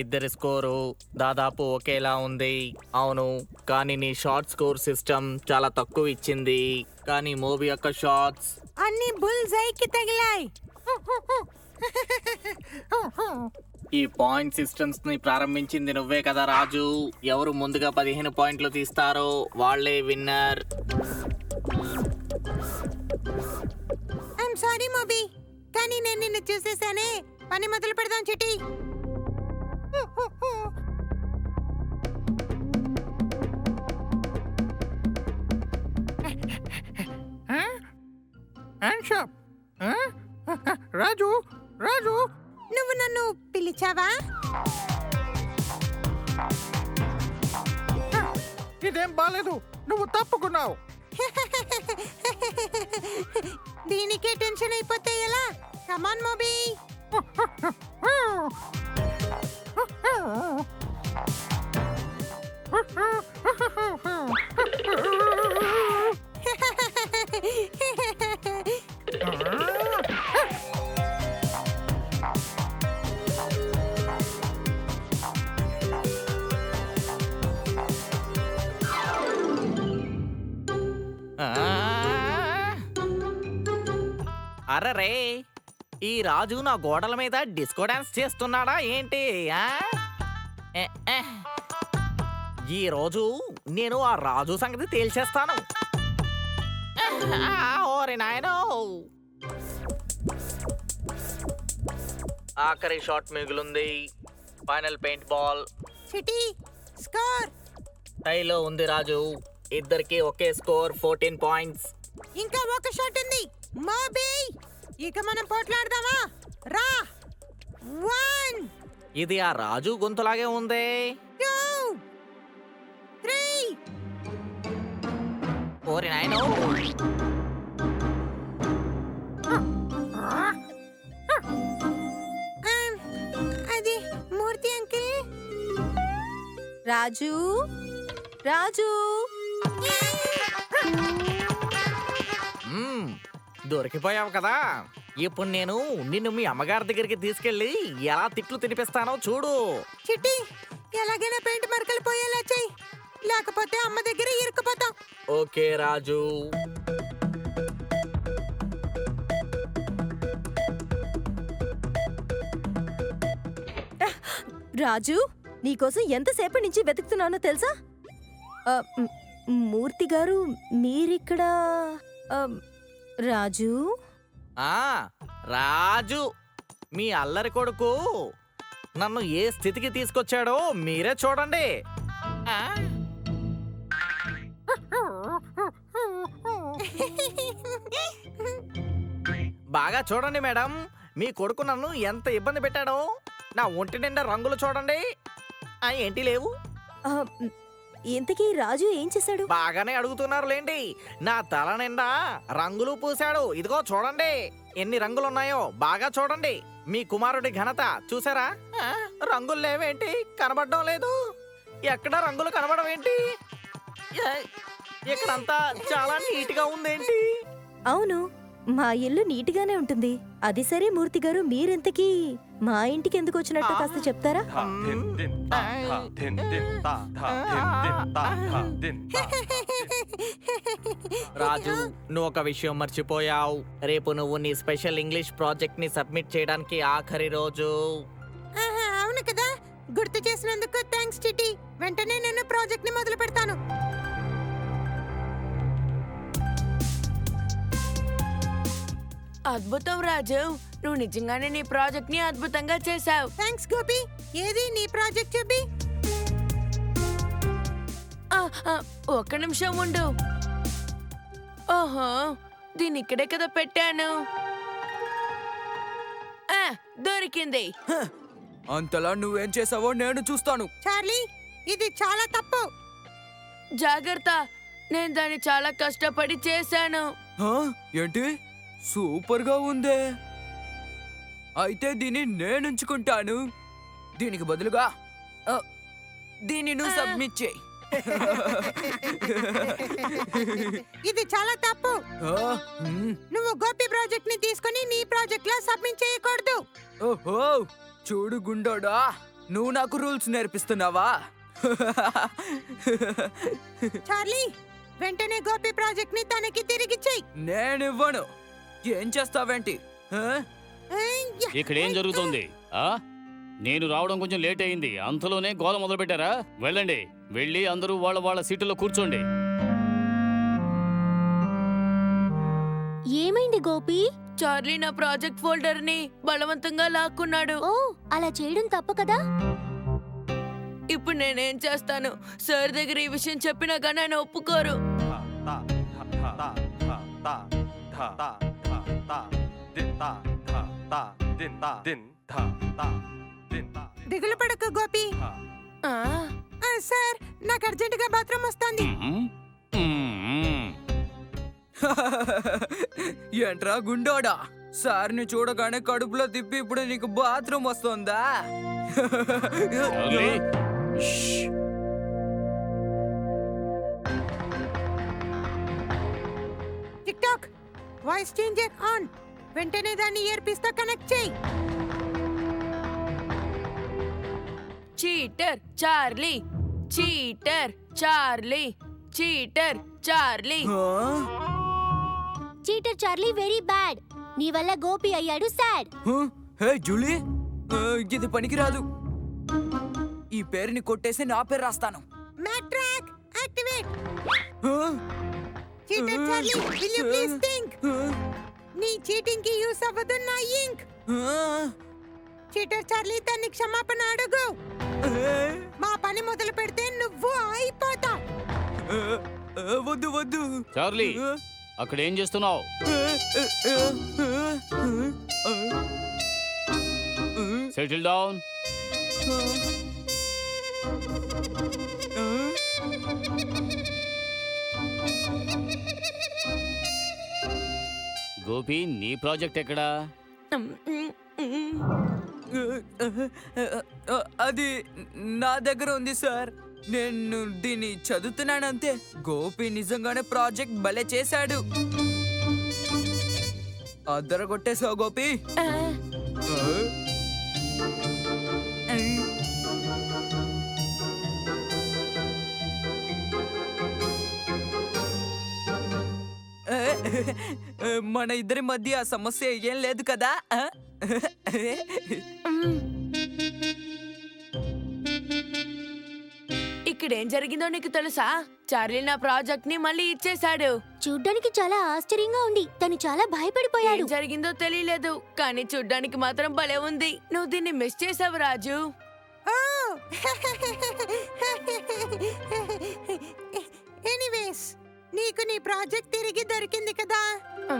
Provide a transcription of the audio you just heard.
ఇద్దరి స్కోరు దాదాపు ఒకేలా ఉంది. అవును, కానీ నీ షార్ట్ స్కోర్ సిస్టమ్ చాలా తక్కువ ఇచ్చింది. కానీ మూవీ యొక్క షార్ట్స్ అన్ని బుల్స్ఐకి తగిలాయి. ఈ పాయింట్ సిస్టమ్స్ ని ప్రారంభించింది నువ్వే కదా రాజు. ఎవరు ముందుగా 15 పాయింట్లు తీస్తారో వాళ్ళే విన్నర్. ఐఎమ్ సారీ మోబీ, కానీ నేను నిన్ను చూసేసానే. పని మొదలు పెడదాం చిట్టి. రాజు రాజు నువ్వు నన్ను పిలిచావా? ఇదేం బాలేదు, నువ్వు తప్పుకున్నావు. దీనికే టెన్షన్ అయిపోతే ఎలా? కమాన్ మోబీ. అరరే, ఈ రాజు నా గోడల మీద డిస్కో డాన్స్ చేస్తున్నాడా ఏంటి? ఈ రోజు నేను ఆ రాజు సంగతి తేల్చేస్తాను. ఓరి నాయనో, ఆఖరి షాట్ మిగులుంది. Final paint ball. Chitti score టైలో ఉంది రాజు. ఇద్దరికి ఒకే స్కోర్ 14 పాయింట్స్. ఇంకా ఒక షాట్ ఉంది. మోబీ, ఇక మనం పోట్లాడదామా? రా. 1 ఇది ఆ రాజు గొంతులాగే ఉంది. 2 3. ఓరి నాయనో, అది మూర్తి అంకిల్. రాజు రాజు దొరికిపోయావు కదా. ఇప్పుడు నేను నిన్ను మీ అమ్మగారి దగ్గరికి తీసుకెళ్ళి ఎలా తిట్లు తినిపిస్తానో చూడు. చిట్టి, ఎలాగైనా పెయింట్ మరకలు పోయేలా చెయ్యి, లేకపోతే అమ్మ దగ్గర ఇరుక్కుపోతాం. ఓకే రాజు. రాజు, నీకోసం ఎంతసేపటి నుంచి వెతుకుతున్నానో తెలుసా? మూర్తి గారు మీరిక్కడ? రాజు రాజు, మీ అల్లరి కొడుకు నన్ను ఏ స్థితికి తీసుకొచ్చాడో మీరే చూడండి. బాగా చూడండి మేడం, మీ కొడుకు నన్ను ఎంత ఇబ్బంది పెట్టాడో. నా ఒంటి నిండా రంగులు చూడండి. ఏంటి లేవు? ఇంతకీ రాజు ఏం చేశాడు? బాగానే అడుగుతున్నారు లేండి. నా తల నిండా రంగులు పూశాడు. ఇదిగో చూడండి ఎన్ని రంగులున్నాయో. బాగా చూడండి. మీ కుమారుడి ఘనత చూసారా? రంగులు లేవేంటి? కనబడడం లేదు. ఎక్కడ రంగులు కనబడవేంటి? ఇక్కడంతా చాలా నీట్గా ఉందేంటి? అవును, మా ఇల్లు నీట్గానే ఉంటుంది. అది సరే మూర్తి గారు, మీరెంతకీ మా ఇంటికి ఎందుకు వచ్చినట్టు కాస్త చెప్తారా? రాజు, నువ్వు ఒక విషయం మర్చిపోయావు. రేపు నువ్వు నీ స్పెషల్ ఇంగ్లీష్ ప్రాజెక్ట్ ని సబ్మిట్ చేయడానికి ఆఖరి రోజు. అవును కదా, గుర్తు చేసినందుకు థ్యాంక్స్ చిట్టి. వెంటనే నేను ప్రాజెక్ట్ ని మొదలు పెడతాను. అద్భుతం రాజు, నువ్వు నిజంగానే నీ ప్రాజెక్ట్ ని అద్భుతంగా చేసావు. థ్యాంక్స్ గోపి. ఏది నీ ప్రాజెక్ట్ చూపి. ఒక్క నిమిషం ఉండు. ఓహో, దీన్ని ఇక్కడే కదా పెట్టాను. దొరికింది. అంతలా నువ్వేం చేసావో నేను చూస్తాను. చార్లీ, ఇది చాలా తప్పు. జాగ్రత్త, నేను దాన్ని చాలా కష్టపడి చేశాను. ఏంటి? సూపర్ గా ఉందే. అయితే దీన్ని నేనుంచుకుంటాను. దీనికి బదులుగా దీన్ని నువ్వు సబ్మిట్ చేయి. ఇది చాలా తప్పు. నువ్వు గోపి ప్రాజెక్ట్ ని తీసుకుని నీ ప్రాజెక్ట్ లో సబ్మిట్ చేయకూడదు. ఓహో, చూడు గుండోడా, నువ్వు నాకు రూల్స్ నేర్పిస్తున్నావా? చార్లీ వెంటనే గోపి ప్రాజెక్ట్ ని తనకి తిరిగిచ్చేయ్. నేనివ్వను. ఏం చేస్తావేంటి? ఆ? ఇక్కడ ఏం జరుగుతోంది? నేను రావడం కొంచెం లేట్ అయింది, అంతలోనే గోల మొదలు పెట్టారా? వెళ్ళండి, వెళ్ళి అందరూ వాళ్ళ వాళ్ళ సీటులో కూర్చోండి. ఏమైంది గోపి? చార్లీ నా ప్రాజెక్ట్ ఫోల్డర్ ని బలవంతంగా లాక్కున్నాడు. ఓ అలా చేయడం తప్పు కదా. ఇప్పుడు నేనేం చేస్తాను? సార్ దగ్గర ఈ విషయం చెప్పినా కానీ ఆయన ఒప్పుకోరు. దిగులు పడకు గోపి. ఆ, సార్ నాకు అర్జెంట్ గా బాత్రూమ్ వస్తుంది. ఏంట్రా గుండోడా, సార్ని చూడగానే కడుపులో తిప్పి ఇప్పుడు నీకు బాత్రూమ్ వస్తుందా? Charlie, shush. Tick talk voice changer on. వెంటనే దాన్ని ఇయర్ పీస్ తో కనెక్ట్ చేయి. Cheater Charlie, cheater Charlie, cheater Charlie. Cheater Charlie very bad. నీ వల్ల గోపి అయ్యాడు సాడ్. హే జూలీ, ఇది పనికిరాదు. ఈ పేరుని కొట్టేసి నా పేరు రాస్తాను. Mat track activate. Cheater Charlie will you please think. నీ చీటింగ్ కి యూస్ అవ్వదు నా ఇంక్. చీటర్ చార్లీ తన్ని క్షమాపణ అడుగు. మా పని మొదలు పెడితే నువ్వు అయిపోతావు. వద్దు వద్దు. చార్లీ, అక్కడ ఏం చేస్తున్నావు? Settle down. గోపి, నీ ప్రాజెక్ట్ ఎక్కడా? అది నా దగ్గర ఉంది సార్. నేను దీన్ని చదువుతున్నానంతే. గోపి నిజంగానే ప్రాజెక్ట్ భలే చేశాడు. అద్దర కొట్టేసావు గోపి. మన ఇద్దరి మధ్య ఆ సమస్య ఏం లేదు కదా? ఇక్కడ ఏం జరిగిందో నీకు తెలుసా? చార్లీ నా ప్రాజెక్ట్ ని మళ్ళీ ఇచ్చేశాడు. చూడ్డానికి చాలా ఆశ్చర్యంగా ఉంది. తను చాలా భయపడిపోయాడు. ఏం జరిగిందో తెలియలేదు, కానీ చూడ్డానికి మాత్రం భలే ఉంది. నువ్వు దీన్ని మిస్ చేసావు రాజు. ఎనీవేస్ నీకు నీ ప్రాజెక్ట్ తిరిగి దొరికింది కదా. ఆ?